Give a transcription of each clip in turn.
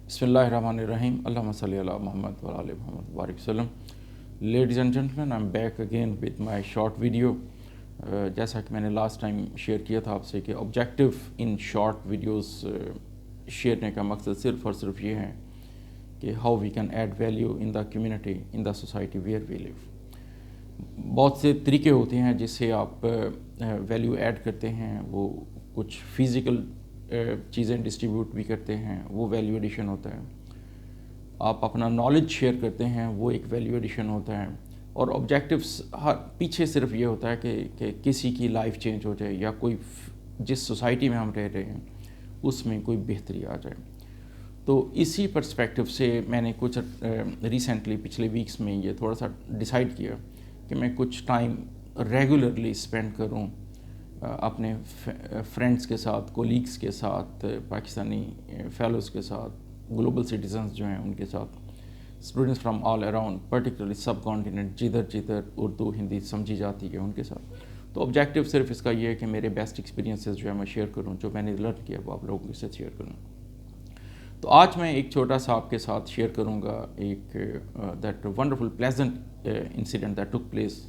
بسم اللہ الرحمن الرحیم اللہم صلی علی محمد و علی محمد بارک وسلم. Ladies and gentlemen, I am back again with my short video. جیسا کہ میں نے لاسٹ ٹائم شیئر کیا تھا آپ سے کہ آبجیکٹیو ان شارٹ ویڈیوز شیئر کرنے کا مقصد صرف اور صرف یہ ہے کہ how we can add value in the community, in the society where we live. بہت سے طریقے ہوتے ہیں جس سے آپ ویلیو ایڈ کرتے ہیں. وہ کچھ فزیکل چیزیں ڈسٹریبیوٹ بھی کرتے ہیں، وہ ویلیو ایڈیشن ہوتا ہے. آپ اپنا نالج شیئر کرتے ہیں، وہ ایک ویلیو ایڈیشن ہوتا ہے. اور آبجیکٹیوس پیچھے صرف یہ ہوتا ہے کہ کسی کی لائف چینج ہو جائے یا کوئی جس سوسائٹی میں ہم رہ رہے ہیں اس میں کوئی بہتری آ جائے. تو اسی پرسپیکٹیو سے میں نے کچھ ریسنٹلی پچھلے ویکس میں یہ تھوڑا سا ڈیسائیڈ کیا کہ میں کچھ ٹائم ریگولرلی اسپینڈ کروں اپنے فرینڈس کے ساتھ، کولیگس کے ساتھ، پاکستانی فیلوز کے ساتھ، گلوبل سٹیزنز جو ہیں ان کے ساتھ، students from all around particularly sub continent جدھر جدھر اردو ہندی سمجھی جاتی ہے ان کے ساتھ. تو آبجیکٹیو صرف اس کا یہ ہے کہ میرے بیسٹ ایکسپیرینسز جو ہے میں شیئر کروں، جو میں نے لرن کیا وہ آپ لوگوں کے ساتھ شیئر کروں. تو آج میں ایک چھوٹا سا آپ کے ساتھ شیئر کروں گا ایک that wonderful pleasant incident that took place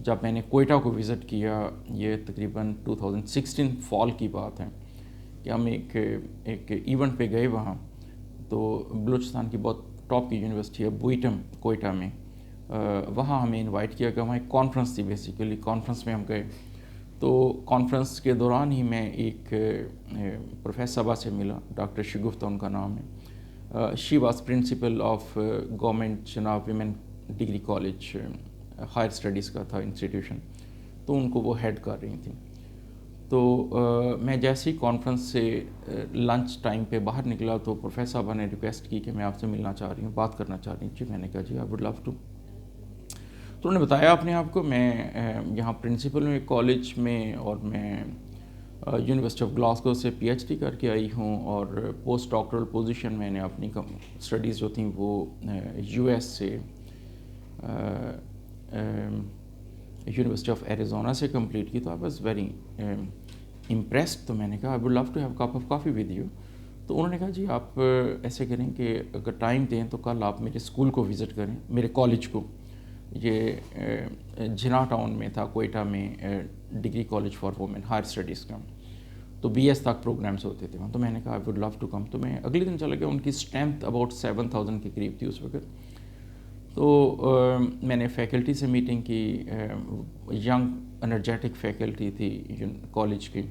جب میں نے کوئٹہ کو وزٹ کیا. یہ تقریباً 2016 فال کی بات ہے کہ ہم ایک ایونٹ پہ گئے وہاں. تو بلوچستان کی بہت ٹاپ کی یونیورسٹی ہے بوئیٹم کوئٹہ میں، وہاں ہمیں انوائٹ کیا گیا. وہاں ایک کانفرنس تھی، بیسیکلی کانفرنس میں ہم گئے. تو کانفرنس کے دوران ہی میں ایک پروفیسر صاحبہ سے ملا، ڈاکٹر شگفتہ ان کا نام ہے. She was principal of government جناب women degree college, higher studies کا تھا انسٹیٹیوشن. تو ان کو وہ ہیڈ کر رہی تھیں. تو میں جیسے ہی کانفرنس سے لنچ ٹائم پہ باہر نکلا تو پروفیسر صاحبہ نے ریکویسٹ کی کہ میں آپ سے ملنا چاہ رہی ہوں، بات کرنا چاہ رہی ہوں. جی میں نے کہا جی آئی ووڈ لو ٹو. تو انہوں نے بتایا اپنے آپ کو، میں یہاں پرنسپل ہوں ایک کالج میں، اور میں یونیورسٹی آف گلاسگو سے پی ایچ ڈی کر کے آئی ہوں، اور پوسٹ ڈاکٹرل پوزیشن میں نے اپنی اسٹڈیز جو تھیں وہ یو ایس سے یونیورسٹی آف ایریزونا سے کمپلیٹ کی. تو آئی واز ویری امپریسڈ. تو میں نے کہا I would love to have cup of coffee with you. تو انہوں نے کہا جی آپ ایسے کریں کہ اگر ٹائم دیں تو کل آپ میرے اسکول کو وزٹ کریں، میرے کالج کو. یہ جنا ٹاؤن میں تھا کوئٹہ میں، degree college for women higher studies کا. تو بی ایس تک پروگرامس ہوتے تھے وہاں. تو میں نے کہا I would love to come. تو میں اگلے دن چلا گیا. ان کی اسٹرینتھ اباؤٹ 7000 کے قریب تھی اس وقت. تو میں نے فیکلٹی سے میٹنگ کی، ینگ انرجیٹک فیکلٹی تھی کالج کی.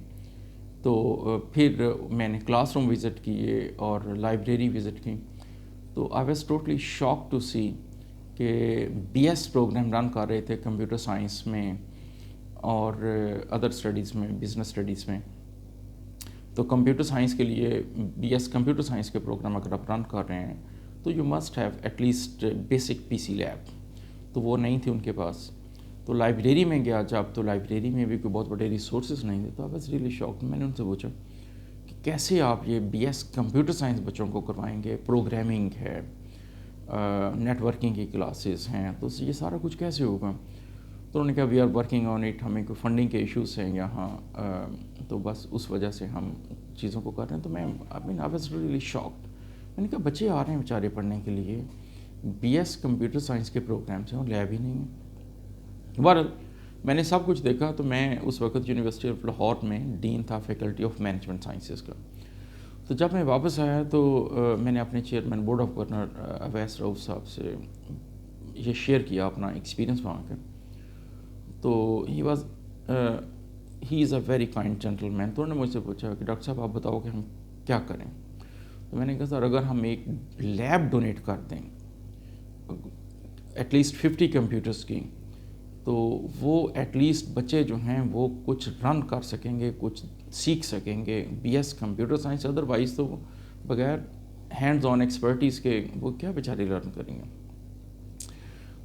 تو پھر میں نے کلاس روم وزٹ کیے اور لائبریری وزٹ کی. تو I was totally shock to see کہ بی ایس پروگرام رن کر رہے تھے کمپیوٹر سائنس میں اور ادر اسٹڈیز میں، بزنس اسٹڈیز میں. تو کمپیوٹر سائنس کے لیے بی ایس کمپیوٹر سائنس کے پروگرام اگر آپ رن کر رہے ہیں تو you must have at least basic P C lab. تو وہ نہیں تھی ان کے پاس. تو لائبریری میں گیا جب، تو لائبریری میں بھی کوئی بہت بڑے ریسورسز نہیں تھے. تو آئی واز ریئلی شاکڈ. میں نے ان سے پوچھا کہ کیسے آپ یہ بی ایس کمپیوٹر سائنس بچوں کو کروائیں گے، پروگرامنگ ہے، نیٹ ورکنگ کی کلاسز ہیں، تو یہ سارا کچھ کیسے ہوگا؟ تو انہوں نے کہا we are working on it, ہمیں کوئی فنڈنگ کے ایشوز ہیں یہاں، تو بس اس وجہ سے ہم چیزوں کو کر رہے ہیں. تو میں آئی واز ریئلی شاکڈ. میں نے کہا بچے آ رہے ہیں بیچارے پڑھنے کے لیے، بی ایس کمپیوٹر سائنس کے پروگرامس ہیں اور لیب ہی نہیں ہیں. بہرحال میں نے سب کچھ دیکھا. تو میں اس وقت یونیورسٹی آف لاہور میں ڈین تھا فیکلٹی آف مینجمنٹ سائنسز کا. تو جب میں واپس آیا تو میں نے اپنے chairman board of governor Awais Rauf صاحب سے یہ شیئر کیا اپنا ایکسپیرینس وہاں کا. تو ہی از اے ویری کائنڈ جینٹل مین. تو انہوں نے مجھ سے پوچھا کہ ڈاکٹر صاحب آپ بتاؤ کہ ہم کیا کریں. تو میں نے کہا سر اگر ہم ایک لیب ڈونیٹ کر دیں ایٹ لیسٹ 50 کمپیوٹرز کی، تو وہ ایٹ لیسٹ بچے جو ہیں وہ کچھ رن کر سکیں گے، کچھ سیکھ سکیں گے be S computer science. Otherwise تو بغیر ہینڈز آن ایکسپرٹیز کے وہ کیا بیچارے لرن کریں گے.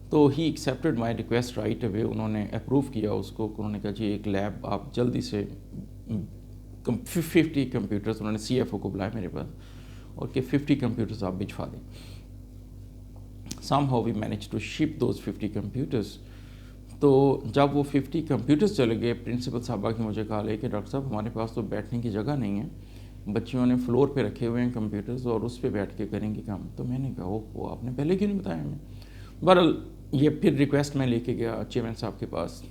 تو he accepted my request right away. انہوں نے اپروو کیا اس کو. انہوں نے کہا جی ایک لیب آپ جلدی سے 50 کمپیوٹرز، انہوں نے سی ایف او کو بلایا میرے پاس اور کہ 50 کمپیوٹرز آپ بھجوا دیں. Somehow we manage to ship those 50 computers. تو جب وہ 50 کمپیوٹرز چلے گئے، پرنسپل صاحبہ کی مجھے کہا لے کہ ڈاکٹر صاحب ہمارے پاس تو بیٹھنے کی جگہ نہیں ہے، بچیوں نے فلور پہ رکھے ہوئے ہیں کمپیوٹرز اور اس پہ بیٹھ کے کریں گے کام. تو میں نے کہا وہ آپ نے پہلے کیوں نہیں بتایا ہمیں. بہرحال یہ پھر ریکویسٹ میں لے کے گیا چیئرمین صاحب کے پاس.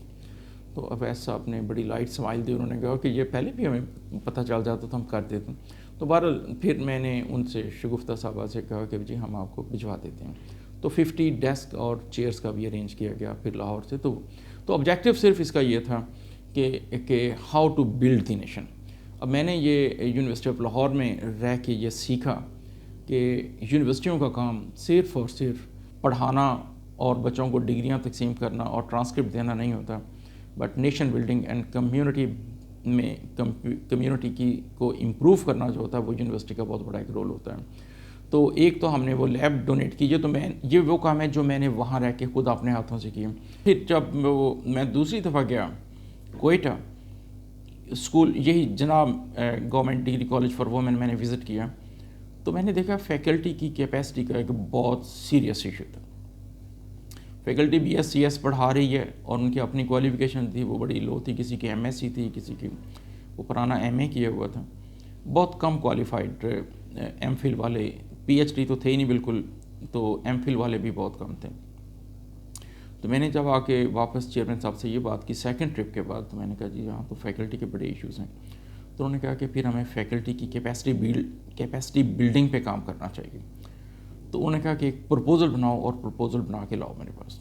تو اویس صاحب نے بڑی لائٹ سمائل دی, انہوں نے کہا کہ یہ پہلے بھی ہمیں پتہ چل جاتا تو ہم کر دیتے. تو بہرحال پھر میں نے ان سے شگفتہ صاحبہ سے کہا کہ جی ہم آپ کو بھجوا دیتے ہیں. تو 50 ڈیسک اور چیئرز کا بھی ارینج کیا گیا پھر لاہور سے. تو آبجیکٹیو صرف اس کا یہ تھا کہ how to build the nation. اب میں نے یہ یونیورسٹی آف لاہور میں رہ کے یہ سیکھا کہ یونیورسٹیوں کا کام صرف اور صرف پڑھانا اور بچوں کو ڈگریاں تقسیم کرنا اور ٹرانسکرپٹ دینا نہیں ہوتا, but nation building and community میں کمیونٹی کی کو امپروو کرنا جو ہوتا ہے وہ یونیورسٹی کا بہت بڑا ایک رول ہوتا ہے. تو ایک تو ہم نے وہ لیب ڈونیٹ کیجیے, تو یہ وہ کام ہے جو میں نے وہاں رہ کے خود اپنے ہاتھوں سے کیا. پھر جب میں دوسری دفعہ گیا کوئٹہ اسکول, یہی جناب government degree college for women میں نے وزٹ کیا, تو میں نے دیکھا فیکلٹی کی کیپیسٹی کا ایک بہت سیریس ایشو تھا. Faculty B S C S پڑھا رہی ہے اور ان کی اپنی کوالیفیکیشن تھی وہ بڑی لو تھی, کسی کی ایم ایس سی تھی, کسی کی وہ پرانا ایم اے کیا ہوا تھا, بہت کم کوالیفائڈ ایم فل والے, پی ایچ ڈی تو تھے ہی نہیں بالکل, تو ایم فل والے بھی بہت کم تھے. تو میں نے جب آ کے واپس چیئرمین صاحب سے یہ بات کی سیکنڈ ٹرپ کے بعد, تو میں نے کہا جی ہاں تو فیکلٹی کے بڑے ایشوز ہیں. تو انہوں نے کہا کہ پھر ہمیں فیکلٹی کی کیپیسٹی بلڈنگ پہ کام کرنا چاہیے. تو انہوں نے کہا کہ ایک پرپوزل بناؤ اور پرپوزل بنا کے لاؤ میرے پاس.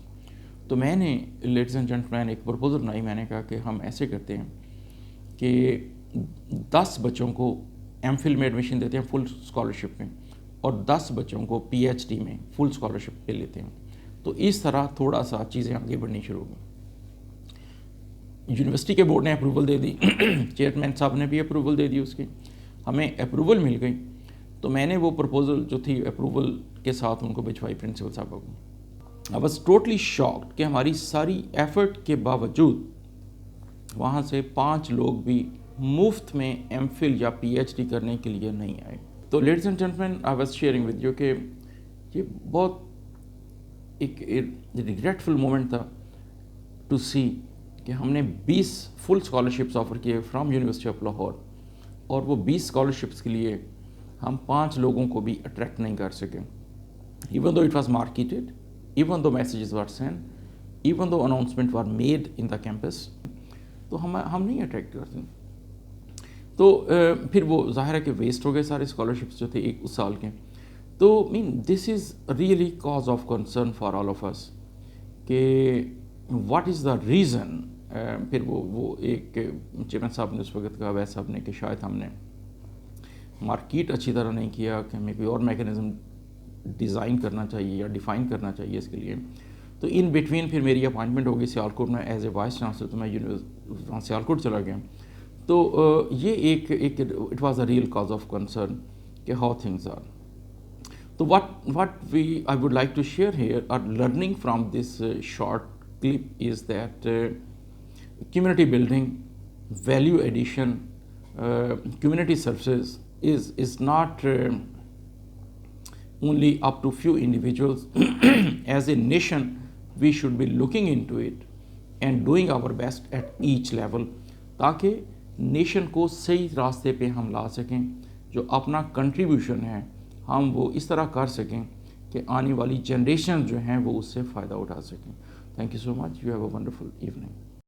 تو میں نے لیڈیز اینڈ جینٹلمین ایک پرپوزل بنائی. میں نے کہا کہ ہم ایسے کرتے ہیں کہ 10 بچوں کو ایم فل میں ایڈمیشن دیتے ہیں فل اسکالرشپ میں, اور 10 بچوں کو پی ایچ ڈی میں فل اسکالرشپ پہ لیتے ہیں. تو اس طرح تھوڑا سا چیزیں آگے بڑھنی شروع ہوئی. یونیورسٹی کے بورڈ نے اپروول دے دی, چیئرمین صاحب نے بھی اپروول دے دی, اس کی ہمیں اپروول مل گئی. تو میں نے وہ پرپوزل جو تھی اپروول کے ساتھ ان کو بھجوائی پرنسپل صاحب کو. I was totally shocked کہ ہماری ساری ایفرٹ کے باوجود وہاں سے 5 لوگ بھی مفت میں ایم فل یا پی ایچ ڈی کرنے کے لیے نہیں آئے. تو ladies and gentlemen, I was sharing with you کہ یہ بہت ایک ریگریٹفل مومنٹ تھا ٹو سی کہ ہم نے 20 فل اسکالرشپس آفر کیے فرام یونیورسٹی آف لاہور, اور وہ 20 اسکالرشپس کے لیے ہم 5 لوگوں کو بھی اٹریکٹ نہیں کر سکے. Even though it was marketed, even though messages were sent, even though announcements were made in the campus, تو ہم نہیں اٹریکٹ کرتے. تو پھر وہ ظاہر ہے کہ ویسٹ ہو گئے سارے اسکالرشپس جو تھے ایک اس سال کے. تو this is really cause of concern for all of us کہ واٹ از دا ریزن. پھر وہ ایک چیئرمین صاحب نے اس وقت کہا, ویس صاحب نے, کہ شاید ہم نے مارکیٹ اچھی طرح نہیں کیا, کہ ہمیں کوئی اور میکینزم ڈیزائن کرنا چاہیے یا ڈیفائن کرنا چاہیے اس کے لیے. تو ان بٹوین پھر میری اپائنٹمنٹ ہو گئی سیالکوٹ میں ایز اے وائس چانسلر, تو میں وہاں سیالکوٹ چلا گیا. تو یہ ایک it was a real cause of concern کہ ہاؤ تھنگز آر. تو what I would like to share here or learning from this short clip is that community building, value addition, community services is not only up to few individuals. As a nation, we should be looking into it and doing our best at each level, تاکہ nation کو صحیح راستے پہ ہم لا سکیں. جو اپنا contribution ہے ہم وہ اس طرح کر سکیں کہ آنے والی جنریشن جو ہیں وہ اس سے فائدہ اٹھا سکیں. Thank you so much. You have a wonderful evening.